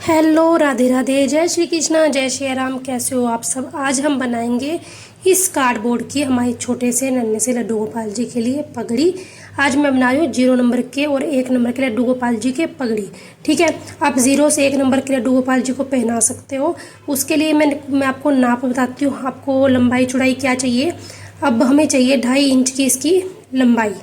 Hello, Radhe Radhe, जय श्री कृष्णा, जय श्री राम। कैसे हो आप सब। आज हम बनाएंगे इस कार्डबोर्ड की हमारे छोटे से नन्हे से लड्डू गोपाल जी के लिए पगड़ी। आज मैं बना रही हूँ 0 नंबर के और 1 नंबर के लड्डू गोपाल जी के पगड़ी। ठीक है, आप 0 से 1 नंबर के लड्डू गोपाल जी को पहना सकते हो। उसके लिए मैं आपको नाप बताती हूँ, आपको लंबाई चौड़ाई क्या चाहिए। अब हमें चाहिए 2.5 इंच की इसकी लंबाई।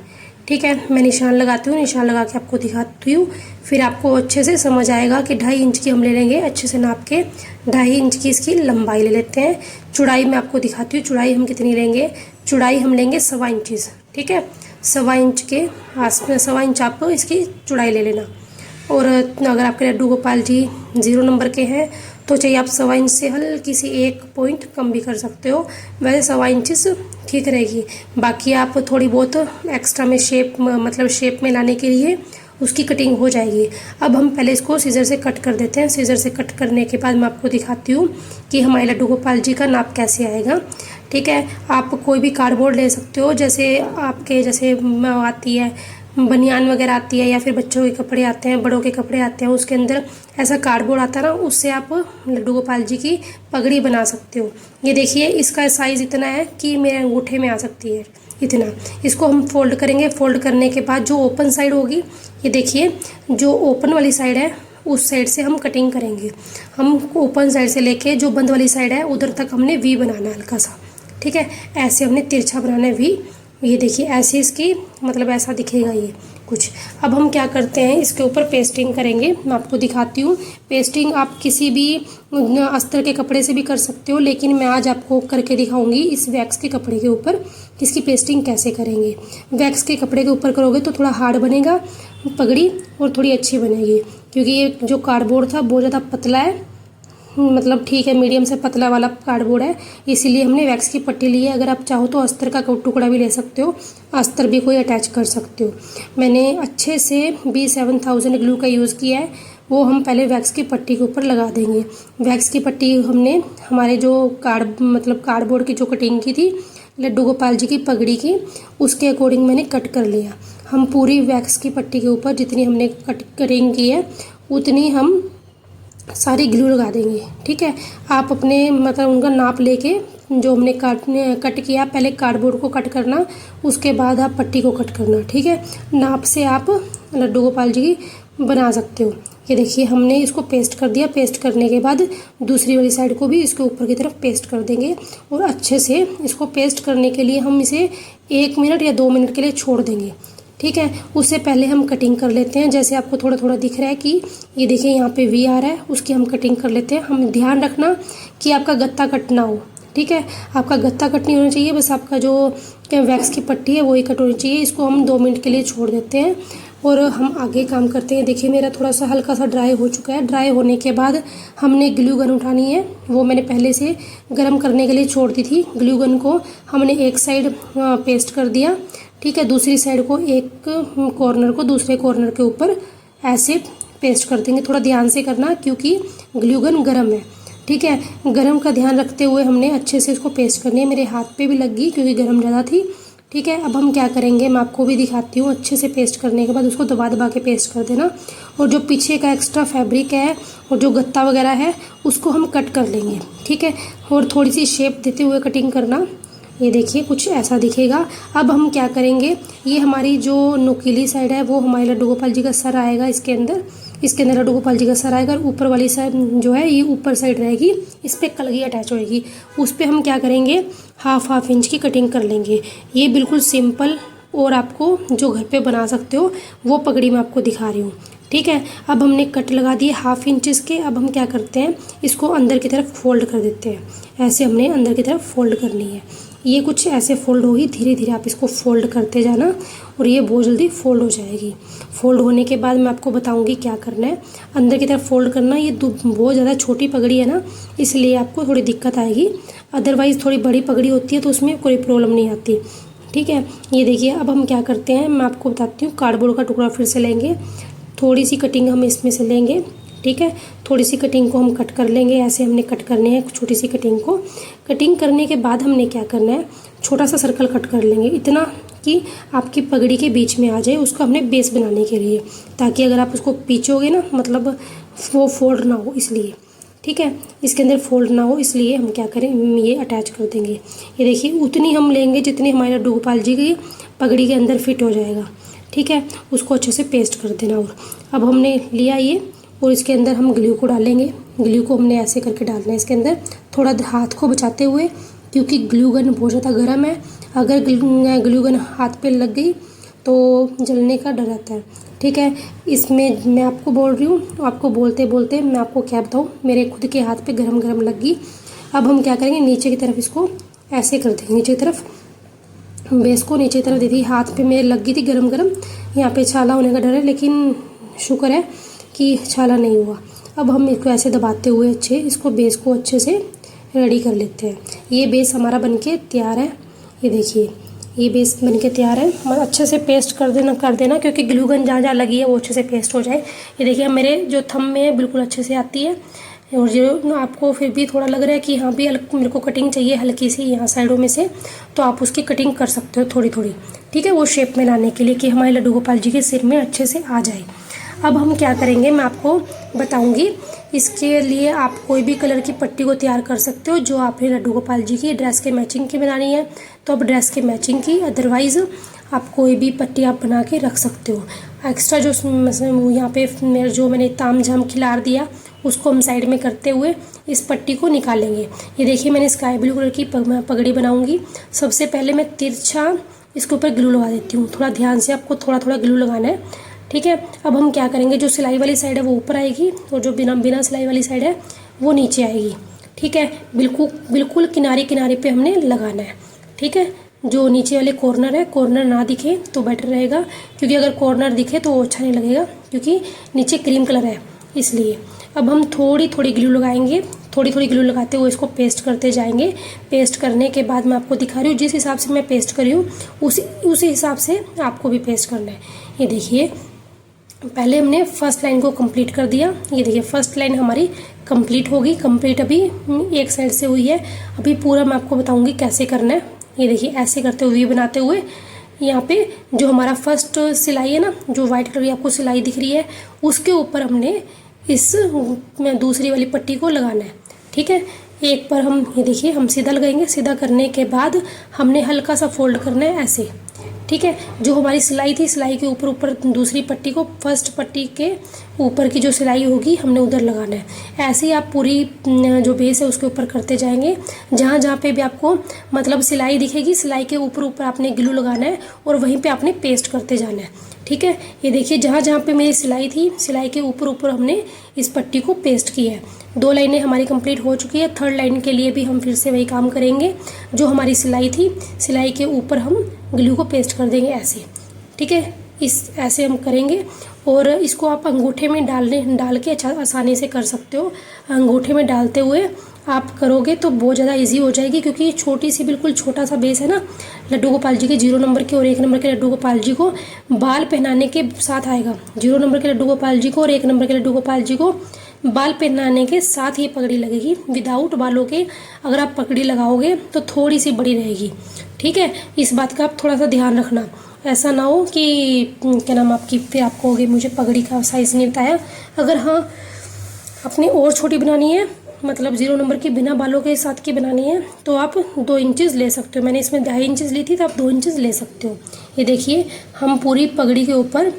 ठीक है, मैं निशान लगाती हूँ, निशान लगा के आपको दिखाती हूँ, फिर आपको अच्छे से समझ आएगा कि 2.5 इंच की हम ले लेंगे। अच्छे से नाप के 2.5 इंच की इसकी लंबाई ले लेते हैं। चौड़ाई मैं आपको दिखाती हूँ, चौड़ाई हम कितनी लेंगे। चौड़ाई हम लेंगे 1.25 इंच। ठीक है, 1.25 इंच के आस में 1.25 इंच आप इसकी चौड़ाई ले लेना। और अगर आपके लड्डू गोपाल जी 0 नंबर के हैं तो चाहिए आप 1.25 इंच से हल्की सी 1 पॉइंट कम भी कर सकते हो। वैसे 1.25 इंच ठीक रहेगी। बाकी आप थोड़ी बहुत एक्स्ट्रा में शेप में लाने के लिए उसकी कटिंग हो जाएगी। अब हम पहले इसको सीजर से कट कर देते हैं। सीजर से कट करने के बाद मैं आपको दिखाती हूँ कि हमारे लड्डू गोपाल जी का नाप कैसे आएगा। ठीक है, आप कोई भी कार्डबोर्ड ले सकते हो, जैसे आपके जैसे आती है बनियान वगैरह आती है, या फिर बच्चों के कपड़े आते हैं, बड़ों के कपड़े आते हैं, उसके अंदर ऐसा कार्डबोर्ड आता है ना, उससे आप लड्डू गोपाल जी की पगड़ी बना सकते हो। ये देखिए, इसका साइज़ इतना है कि मेरे अंगूठे में आ सकती है इतना। इसको हम फोल्ड करेंगे। फोल्ड करने के बाद जो ओपन साइड होगी, ये देखिए जो ओपन वाली साइड है उस साइड से हम कटिंग करेंगे। हम ओपन साइड से लेके जो बंद वाली साइड है उधर तक हमने वी बनाना है हल्का सा। ठीक है, ऐसे हमने तिरछा बनाना है वी। ये देखिए ऐसे इसकी ऐसा दिखेगा ये कुछ। अब हम क्या करते हैं, इसके ऊपर पेस्टिंग करेंगे। मैं आपको दिखाती हूँ। पेस्टिंग आप किसी भी अस्तर के कपड़े से भी कर सकते हो, लेकिन मैं आज आपको करके दिखाऊंगी इस वैक्स के कपड़े के ऊपर इसकी पेस्टिंग कैसे करेंगे। वैक्स के कपड़े के ऊपर करोगे तो थोड़ा हार्ड बनेगा पगड़ी और थोड़ी अच्छी बनेगी, क्योंकि ये जो कार्डबोर्ड था बहुत ज़्यादा पतला है, ठीक है मीडियम से पतला वाला कार्डबोर्ड है, इसीलिए हमने वैक्स की पट्टी ली है। अगर आप चाहो तो अस्तर का टुकड़ा भी ले सकते हो, अस्तर भी कोई अटैच कर सकते हो। मैंने अच्छे से B7000 ग्लू का यूज़ किया है, वो हम पहले वैक्स की पट्टी के ऊपर लगा देंगे। वैक्स की पट्टी हमने हमारे जो कार्डबोर्ड की जो कटिंग की थी लड्डू गोपाल जी की पगड़ी की, उसके अकॉर्डिंग मैंने कट कर लिया। हम पूरी वैक्स की पट्टी के ऊपर जितनी हमने कटिंग की है उतनी हम सारी ग्लू लगा देंगे। ठीक है, आप अपने उनका नाप लेके जो हमने कट किया, पहले कार्डबोर्ड को कट करना, उसके बाद आप पट्टी को कट करना। ठीक है, नाप से आप लड्डू गोपाल जी की बना सकते हो। ये देखिए हमने इसको पेस्ट कर दिया। पेस्ट करने के बाद दूसरी वाली साइड को भी इसके ऊपर की तरफ पेस्ट कर देंगे, और अच्छे से इसको पेस्ट करने के लिए हम इसे 1 मिनट या 2 मिनट के लिए छोड़ देंगे। ठीक है, उससे पहले हम कटिंग कर लेते हैं। जैसे आपको थोड़ा थोड़ा दिख रहा है कि ये देखिए यहाँ पे वी आ रहा है, उसकी हम कटिंग कर लेते हैं। हम ध्यान रखना कि आपका गत्ता कट ना हो। ठीक है, आपका गत्ता कट नहीं होना चाहिए, बस आपका जो वैक्स की पट्टी है वही कट होनी चाहिए। इसको हम 2 मिनट के लिए छोड़ देते हैं और हम आगे काम करते हैं। देखिए मेरा थोड़ा सा हल्का सा ड्राई हो चुका है। ड्राई होने के बाद हमने ग्लू गन उठानी है, वो मैंने पहले से गर्म करने के लिए छोड़ दी थी। ग्लू गन को हमने एक साइड पेस्ट कर दिया। ठीक है, दूसरी साइड को एक कॉर्नर को दूसरे कॉर्नर के ऊपर ऐसे पेस्ट कर देंगे। थोड़ा ध्यान से करना क्योंकि ग्लू गन गर्म है। ठीक है, गर्म का ध्यान रखते हुए हमने अच्छे से इसको पेस्ट करनी है। मेरे हाथ पे भी लग गई क्योंकि गर्म ज़्यादा थी। ठीक है, अब हम क्या करेंगे मैं आपको भी दिखाती हूँ। अच्छे से पेस्ट करने के बाद उसको दबा दबा के पेस्ट कर देना, और जो पीछे का एक्स्ट्रा फैब्रिक है और जो गत्ता वगैरह है उसको हम कट कर लेंगे। ठीक है, और थोड़ी सी शेप देते हुए कटिंग करना। ये देखिए कुछ ऐसा दिखेगा। अब हम क्या करेंगे, ये हमारी जो नुकीली साइड है वो हमारे लड्डू गोपाल जी का सर आएगा, इसके अंदर लड्डू गोपाल जी का सर आएगा। ऊपर वाली साइड जो है ये ऊपर साइड रहेगी, इस पर कलगी अटैच होएगी। उस पर हम क्या करेंगे, हाफ इंच की कटिंग कर लेंगे। ये बिल्कुल सिंपल और आपको जो घर पे बना सकते हो वो पगड़ी मैं आपको दिखा रही हूँ। ठीक है, अब हमने कट लगा दिए हाफ इंचेस के। अब हम क्या करते हैं, इसको अंदर की तरफ फोल्ड कर देते हैं। ऐसे हमने अंदर की तरफ फोल्ड करनी है। ये कुछ ऐसे फोल्ड होगी, धीरे धीरे आप इसको फोल्ड करते जाना और ये बहुत जल्दी फोल्ड हो जाएगी। फोल्ड होने के बाद मैं आपको बताऊंगी क्या करना है। अंदर की तरफ फोल्ड करना। ये बहुत ज़्यादा छोटी पगड़ी है ना, इसलिए आपको थोड़ी दिक्कत आएगी। अदरवाइज़ थोड़ी बड़ी पगड़ी होती है तो उसमें कोई प्रॉब्लम नहीं आती। ठीक है, ये देखिए अब हम क्या करते हैं मैं आपको बताती हूँ। कार्डबोर्ड का टुकड़ा फिर से लेंगे, थोड़ी सी कटिंग हम इसमें से लेंगे। ठीक है, थोड़ी सी कटिंग को हम कट कर लेंगे। ऐसे हमने कट करने हैं छोटी सी कटिंग को। कटिंग करने के बाद हमने क्या करना है, छोटा सा सर्कल कट कर लेंगे, इतना कि आपकी पगड़ी के बीच में आ जाए। उसको हमने बेस बनाने के लिए, ताकि अगर आप उसको पीछोगे ना वो फोल्ड ना हो इसलिए, ठीक है, इसके अंदर फोल्ड ना हो इसलिए हम क्या करें, ये अटैच कर देंगे। ये देखिए उतनी हम लेंगे जितनी हमारे लड्डू गोपाल जी की पगड़ी के अंदर फिट हो जाएगा, ठीक है, उसको अच्छे से पेस्ट कर देना। और अब हमने लिया ये, और इसके अंदर हम ग्लू को डालेंगे। ग्लू को हमने ऐसे करके डालना है इसके अंदर, थोड़ा हाथ को बचाते हुए, क्योंकि ग्लू गन बहुत ज़्यादा गर्म है। अगर ग्लू गन हाथ पे लग गई तो जलने का डर रहता है, ठीक है। इसमें मैं आपको बोल रही हूँ, आपको बोलते बोलते मैं आपको क्या बताऊँ, मेरे खुद के हाथ पे गरम गरम लग गई। अब हम क्या करेंगे, नीचे की तरफ इसको ऐसे कर देंगे, नीचे की तरफ बेस को नीचे की तरफ दे दी। हाथ पे मेरे लग गई थी गरम गरम, यहाँ पे छाला होने का डर है, लेकिन शुक्र है कि छाला नहीं हुआ। अब हम इसको ऐसे दबाते हुए इसको बेस को अच्छे से रेडी कर लेते हैं। ये बेस हमारा बनके तैयार है। ये देखिए ये बेस बनके तैयार है। मतलब अच्छे से पेस्ट कर देना क्योंकि ग्लू गन जहाँ जहाँ लगी है वो अच्छे से पेस्ट हो जाए। ये देखिए मेरे जो थंब में है बिल्कुल अच्छे से आती है। और जो आपको फिर भी थोड़ा लग रहा है कि हाँ भी मेरे को कटिंग चाहिए हल्की सी यहाँ साइडों में से, तो आप उसकी कटिंग कर सकते हो थोड़ी थोड़ी, ठीक है, वो शेप में लाने के लिए कि हमारे लड्डू गोपाल जी के सिर में अच्छे से आ जाए। अब हम क्या करेंगे मैं आपको बताऊंगी। इसके लिए आप कोई भी कलर की पट्टी को तैयार कर सकते हो, जो आपने लड्डू गोपाल जी की ड्रेस के मैचिंग की बनानी है तो अब ड्रेस के मैचिंग की, अदरवाइज़ आप कोई भी पट्टी आप बना के रख सकते हो। एक्स्ट्रा जो यहाँ पे जो मैंने ताम झाम खिलार दिया उसको हम साइड में करते हुए इस पट्टी को निकालेंगे। ये देखिए मैंने स्काई ब्लू कलर की पगड़ी बनाऊंगी। सबसे पहले मैं तिरछा इसके ऊपर ग्लू लगा देती हूँ। थोड़ा ध्यान से आपको थोड़ा थोड़ा ग्लू लगाना है, ठीक है। अब हम क्या करेंगे, जो सिलाई वाली साइड है वो ऊपर आएगी और जो बिना सिलाई वाली साइड है वो नीचे आएगी, ठीक है। बिल्कुल किनारे किनारे पे हमने लगाना है, ठीक है। जो नीचे वाले कॉर्नर है, कॉर्नर ना दिखे तो बेटर रहेगा, क्योंकि अगर कॉर्नर दिखे तो वो अच्छा नहीं लगेगा, क्योंकि नीचे क्रीम कलर है इसलिए। अब हम थोड़ी थोड़ी ग्लू लगाएंगे, थोड़ी थोड़ी ग्लू लगाते हुए इसको पेस्ट करते जाएंगे। पेस्ट करने के बाद मैं आपको दिखा रही हूँ, जिस हिसाब से मैं पेस्ट करी हूँ उसी हिसाब से आपको भी पेस्ट करना है। ये देखिए पहले हमने फर्स्ट लाइन को कंप्लीट कर दिया। ये देखिए फर्स्ट लाइन हमारी कंप्लीट होगी। कंप्लीट अभी एक साइड से हुई है, अभी पूरा मैं आपको बताऊंगी कैसे करना है। ये देखिए ऐसे करते हुए बनाते हुए यहाँ पे जो हमारा फर्स्ट सिलाई है ना, जो वाइट कलर की आपको सिलाई दिख रही है, उसके ऊपर हमने इस दूसरी वाली पट्टी को लगाना है, ठीक है। एक पर हम ये देखिए हम सीधा लगाएंगे। सीधा करने के बाद हमने हल्का सा फोल्ड करना है ऐसे, ठीक है। जो हमारी सिलाई थी, सिलाई के ऊपर दूसरी पट्टी को फर्स्ट पट्टी के ऊपर की जो सिलाई होगी हमने उधर लगाना है। ऐसे ही आप पूरी जो बेस है उसके ऊपर करते जाएंगे। जहाँ जहाँ पे भी आपको मतलब सिलाई दिखेगी, सिलाई के ऊपर आपने ग्लू लगाना है और वहीं पे आपने पेस्ट करते जाना है, ठीक है। ये देखिए जहाँ जहाँ पे मेरी सिलाई थी, सिलाई के ऊपर हमने इस पट्टी को पेस्ट किया है। 2 लाइनें हमारी कंप्लीट हो चुकी है। 3rd लाइन के लिए भी हम फिर से वही काम करेंगे। जो हमारी सिलाई थी, सिलाई के ऊपर हम ग्लू को पेस्ट कर देंगे ऐसे, ठीक है। ऐसे हम करेंगे और इसको आप अंगूठे में डाल के अच्छा आसानी से कर सकते हो। अंगूठे में डालते हुए आप करोगे तो बहुत ज़्यादा इजी हो जाएगी, क्योंकि छोटी सी बिल्कुल छोटा सा बेस है ना लड्डू गोपाल जी के। 0 नंबर के और 1 नंबर के लड्डू गोपाल जी को बाल पहनाने के साथ आएगा। 0 नंबर के लड्डू गोपाल जी को और 1 नंबर के लड्डू गोपाल जी को बाल पहनाने के साथ ये पगड़ी लगेगी। विदाउट बालों के अगर आप पगड़ी लगाओगे तो थोड़ी सी बड़ी रहेगी, ठीक है। इस बात का आप थोड़ा सा ध्यान रखना, ऐसा ना हो कि क्या नाम आपकी फिर आप कहोगे मुझे पगड़ी का साइज़ नहीं बताया। अगर हाँ अपनी और छोटी बनानी है, मतलब 0 नंबर की बिना बालों के साथ की बनानी है, तो आप 2 इंचेस ले सकते हो। मैंने इसमें 2.5 इंचेस ली थी, तो आप 2 इंचेस ले सकते हो। ये देखिए हम पूरी पगड़ी के ऊपर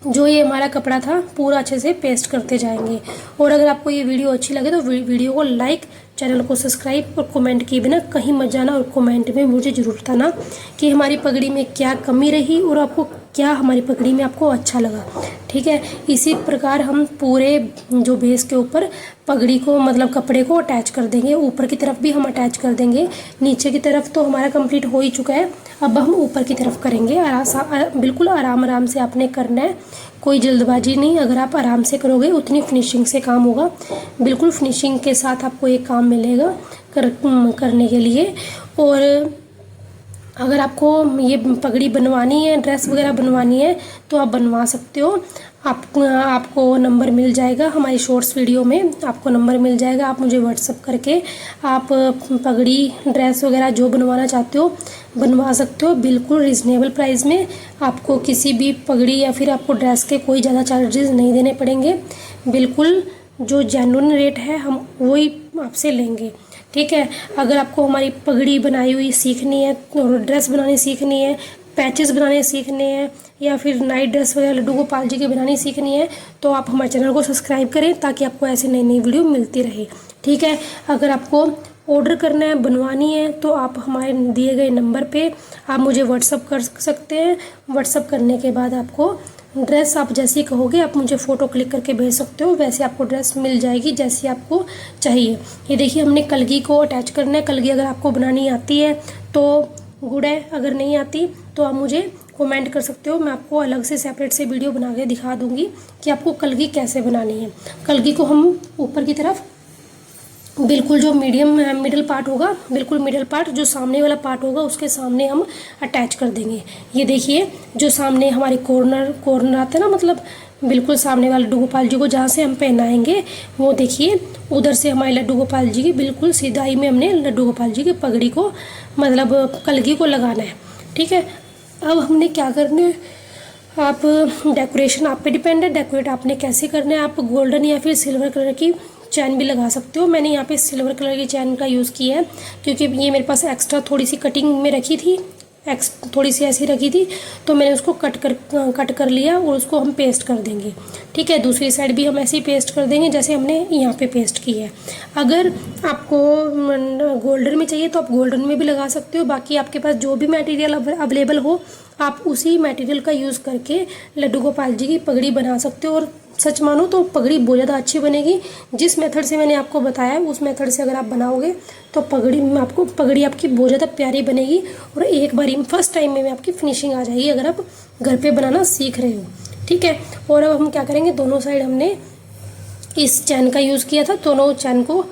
जो ये हमारा कपड़ा था पूरा अच्छे से पेस्ट करते जाएंगे। और अगर आपको ये वीडियो अच्छी लगे तो वीडियो को लाइक, चैनल को सब्सक्राइब और कमेंट किए बिना कहीं मत जाना। और कमेंट में मुझे ज़रूर बताना कि हमारी पगड़ी में क्या कमी रही और आपको क्या हमारी पगड़ी में आपको अच्छा लगा, ठीक है। इसी प्रकार हम पूरे जो बेस के ऊपर पगड़ी को मतलब कपड़े को अटैच कर देंगे। ऊपर की तरफ भी हम अटैच कर देंगे। नीचे की तरफ तो हमारा कंप्लीट हो ही चुका है, अब हम ऊपर की तरफ करेंगे। बिल्कुल आराम से आपने करना है, कोई जल्दबाजी नहीं। अगर आप आराम से करोगे उतनी फिनिशिंग से काम होगा। बिल्कुल फिनिशिंग के साथ आपको एक काम मिलेगा करने के लिए। और अगर आपको ये पगड़ी बनवानी है, ड्रेस वगैरह बनवानी है, तो आप बनवा सकते हो। आपको नंबर मिल जाएगा हमारी शॉर्ट्स वीडियो में, आपको नंबर मिल जाएगा। आप मुझे व्हाट्सअप करके आप पगड़ी ड्रेस वगैरह जो बनवाना चाहते हो बनवा सकते हो, बिल्कुल रिजनेबल प्राइस में। आपको किसी भी पगड़ी या फिर आपको ड्रेस के कोई ज़्यादा चार्जेस नहीं देने पड़ेंगे, बिल्कुल जो जेन्युइन रेट है हम वही आपसे लेंगे, ठीक है। अगर आपको हमारी पगड़ी बनाई हुई सीखनी है और ड्रेस बनानी सीखनी है, पैचेस बनाने सीखने हैं, या फिर नाइट ड्रेस वगैरह लड्डू गोपाल जी की बनानी सीखनी है, तो आप हमारे चैनल को सब्सक्राइब करें ताकि आपको ऐसी नई नई वीडियो मिलती रहे, ठीक है। अगर आपको ऑर्डर करना है, बनवानी है, तो आप हमारे दिए गए नंबर पे आप मुझे व्हाट्सअप कर सकते हैं। व्हाट्सअप करने के बाद आपको ड्रेस आप जैसी कहोगे आप मुझे फ़ोटो क्लिक करके भेज सकते हो, वैसे आपको ड्रेस मिल जाएगी जैसी आपको चाहिए। ये देखिए हमने कलगी को अटैच करना है। कलगी अगर आपको बनानी आती है तो गुड है, अगर नहीं आती तो आप मुझे कमेंट कर सकते हो, मैं आपको अलग से सेपरेट से वीडियो बना के दिखा दूंगी कि आपको कलगी कैसे बनानी है। कलगी को हम ऊपर की तरफ बिल्कुल जो मिडिल पार्ट होगा, बिल्कुल मिडिल पार्ट जो सामने वाला पार्ट होगा उसके सामने हम अटैच कर देंगे। ये देखिए जो सामने हमारे कॉर्नर आता है ना, मतलब बिल्कुल सामने वाले लड्डू गोपाल जी को जहाँ से हम पहनाएंगे, वो देखिए उधर से हमारे लड्डू गोपाल जी की बिल्कुल सीधाई में हमने लड्डू गोपाल जी की पगड़ी को मतलब कलगी को लगाना है, ठीक है। अब हमने क्या करना है, आप डेकोरेशन आप पे डिपेंड है, डेकोरेट आपने कैसे करना है। आप गोल्डन या फिर सिल्वर कलर की चैन भी लगा सकते हो। मैंने यहाँ पे सिल्वर कलर की चैन का यूज़ किया है क्योंकि ये मेरे पास एक्स्ट्रा थोड़ी सी कटिंग में रखी थी, थोड़ी सी ऐसी रखी थी, तो मैंने उसको कट कर लिया और उसको हम पेस्ट कर देंगे, ठीक है। दूसरी साइड भी हम ऐसे ही पेस्ट कर देंगे जैसे हमने यहाँ पे पेस्ट की है। अगर आपको गोल्डन में चाहिए तो आप गोल्डन में भी लगा सकते हो। बाकी आपके पास जो भी मटेरियल अवेलेबल हो आप उसी मटेरियल का यूज़ करके लड्डू गोपाल जी की पगड़ी बना सकते हो। और सच मानो तो पगड़ी बहुत ज़्यादा अच्छी बनेगी। जिस मेथड से मैंने आपको बताया है उस मेथड से अगर आप बनाओगे तो पगड़ी आपकी बहुत ज़्यादा प्यारी बनेगी और एक बारी फर्स्ट टाइम में आपकी फिनिशिंग आ जाएगी अगर आप घर पे बनाना सीख रहे हो, ठीक है। और अब हम क्या करेंगे, दोनों साइड हमने इस चैन का यूज़ किया था, दोनों चैन को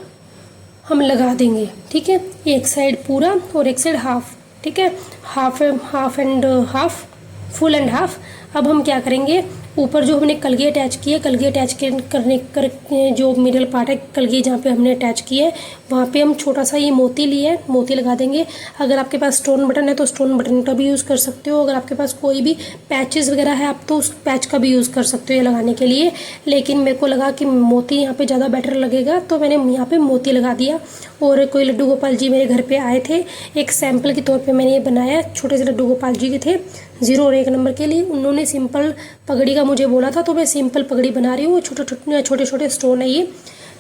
हम लगा देंगे, ठीक है। एक साइड पूरा और एक साइड हाफ, ठीक है, half and half, full and half. अब हम क्या करेंगे, ऊपर जो हमने कलगी अटैच की है, कलगी अटैच करने जो मिडल पार्ट है कलगी जहाँ पे हमने अटैच की है वहाँ पे हम छोटा सा ये मोती लिए, मोती लगा देंगे। अगर आपके पास स्टोन बटन है तो स्टोन बटन का भी यूज़ कर सकते हो। अगर आपके पास कोई भी पैचेस वगैरह है आप तो उस पैच का भी यूज़ कर सकते हो ये लगाने के लिए, लेकिन मेरे को लगा कि मोती यहाँ पे ज़्यादा बेटर लगेगा तो मैंने यहाँ पे मोती लगा दिया। और कोई लड्डू गोपाल जी मेरे घर पे आए थे, एक सैंपल के तौर पे मैंने ये बनाया। छोटे से लड्डू गोपाल जी के थे 0 और 1 नंबर के लिए, उन्होंने सिंपल पगड़ी का मुझे बोला था तो मैं सिंपल पगड़ी बना रही हूँ। छोटे छोटे स्टोन है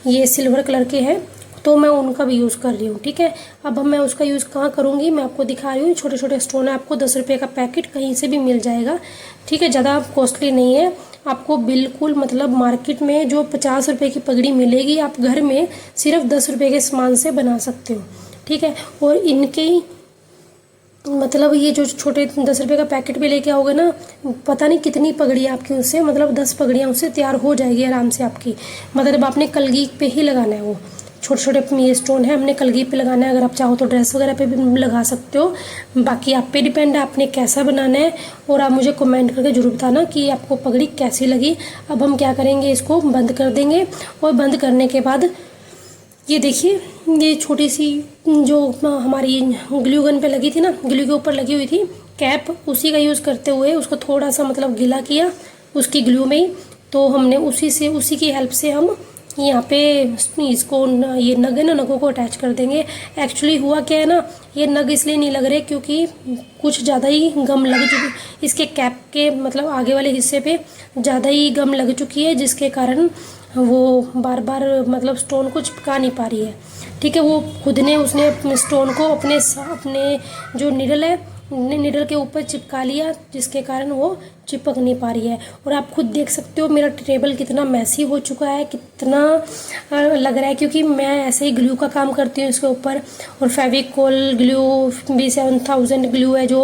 ये सिल्वर कलर के हैं तो मैं उनका भी यूज़ कर रही हूँ, ठीक है। अब मैं उसका यूज़ कहाँ करूँगी मैं आपको दिखा रही हूँ। छोटे छोटे स्टोन है, आपको 10 रुपये का पैकेट कहीं से भी मिल जाएगा, ठीक है, ज़्यादा कॉस्टली नहीं है। आपको बिल्कुल मतलब मार्केट में जो 50 रुपये की पगड़ी मिलेगी आप घर में सिर्फ 10 रुपये के सामान से बना सकते हो, ठीक है। और इनके मतलब ये जो छोटे 10 रुपये का पैकेट भी लेके आओगे ना, पता नहीं कितनी पगड़ियाँ आपकी उससे मतलब 10 पगड़ियाँ उससे तैयार हो जाएगी आराम से आपकी। मतलब आपने कलगी पे ही लगाना है, वो छोटे छोटे ये स्टोन है हमने कलगी पे लगाना है। अगर आप चाहो तो ड्रेस वगैरह पे भी लगा सकते हो, बाकी आप पे डिपेंड है आपने कैसा बनाना है। और आप मुझे कमेंट करके ज़रूर बताना कि आपको पगड़ी कैसी लगी। अब हम क्या करेंगे, इसको बंद कर देंगे और बंद करने के बाद ये देखिए ये छोटी सी जो हमारी ग्लू गन पे लगी थी ना, ग्लू के ऊपर लगी हुई थी कैप, उसी का यूज़ करते हुए उसको थोड़ा सा मतलब गीला किया उसकी ग्लू में ही, तो हमने उसी की हेल्प से हम यहाँ पे इसको ये नग है ना, नगों को अटैच कर देंगे। एक्चुअली हुआ क्या है ना, ये नग इसलिए नहीं लग रहे क्योंकि कुछ ज़्यादा ही गम लग चुकी, इसके कैप के मतलब आगे वाले हिस्से पे ज़्यादा ही गम लग चुकी है, जिसके कारण वो बार बार मतलब स्टोन को चिपका नहीं पा रही है, ठीक है। वो खुद ने उसने अपने स्टोन को अपने जो निडल है निडल के ऊपर चिपका लिया, जिसके कारण वो चिपक नहीं पा रही है। और आप खुद देख सकते हो मेरा टेबल कितना मैसी हो चुका है, कितना लग रहा है, क्योंकि मैं ऐसे ही ग्लू का काम करती हूँ इसके ऊपर। और फेविकोल ग्लू B7000 ग्लू है जो,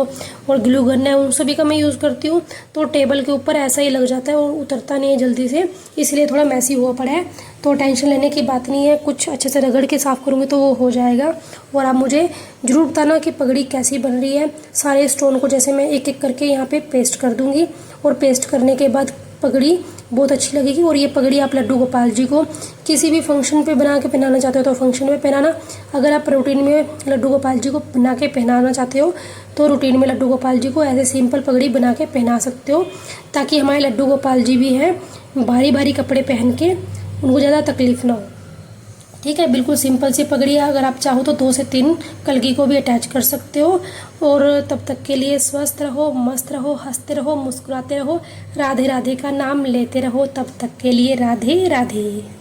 और ग्लू गन है, उन सभी का मैं यूज़ करती हूँ। तो टेबल के ऊपर ऐसा ही लग जाता है और उतरता नहीं है जल्दी से, इसलिए थोड़ा मैसी हुआ पड़ा है। तो टेंशन लेने की बात नहीं है, कुछ अच्छे से रगड़ के साफ़ करूँगी तो वो हो जाएगा। और आप मुझे ज़रूर बताना कि पगड़ी कैसी बन रही है। सारे स्टोन को जैसे मैं एक एक करके यहाँ पे पेस्ट कर दूँगी और पेस्ट करने के बाद पगड़ी बहुत अच्छी लगेगी। और ये पगड़ी आप लड्डू गोपाल जी को किसी भी फंक्शन पे बना के पहनाना चाहते हो तो फंक्शन में पहनाना। अगर आप रूटीन में लड्डू गोपाल जी को बना के पहनाना चाहते हो तो रूटीन में लड्डू गोपाल जी को ऐसे सिंपल पगड़ी बना के पहना सकते हो, ताकि हमारे लड्डू गोपाल जी भी हैं भारी भारी कपड़े पहन के उनको ज़्यादा तकलीफ़ ना हो। ठीक है, बिल्कुल सिंपल सी पगड़ी है। अगर आप चाहो तो 2 से 3 कलगी को भी अटैच कर सकते हो। और तब तक के लिए स्वस्थ रहो, मस्त रहो, हंसते रहो, मुस्कुराते रहो, राधे राधे का नाम लेते रहो। तब तक के लिए राधे राधे।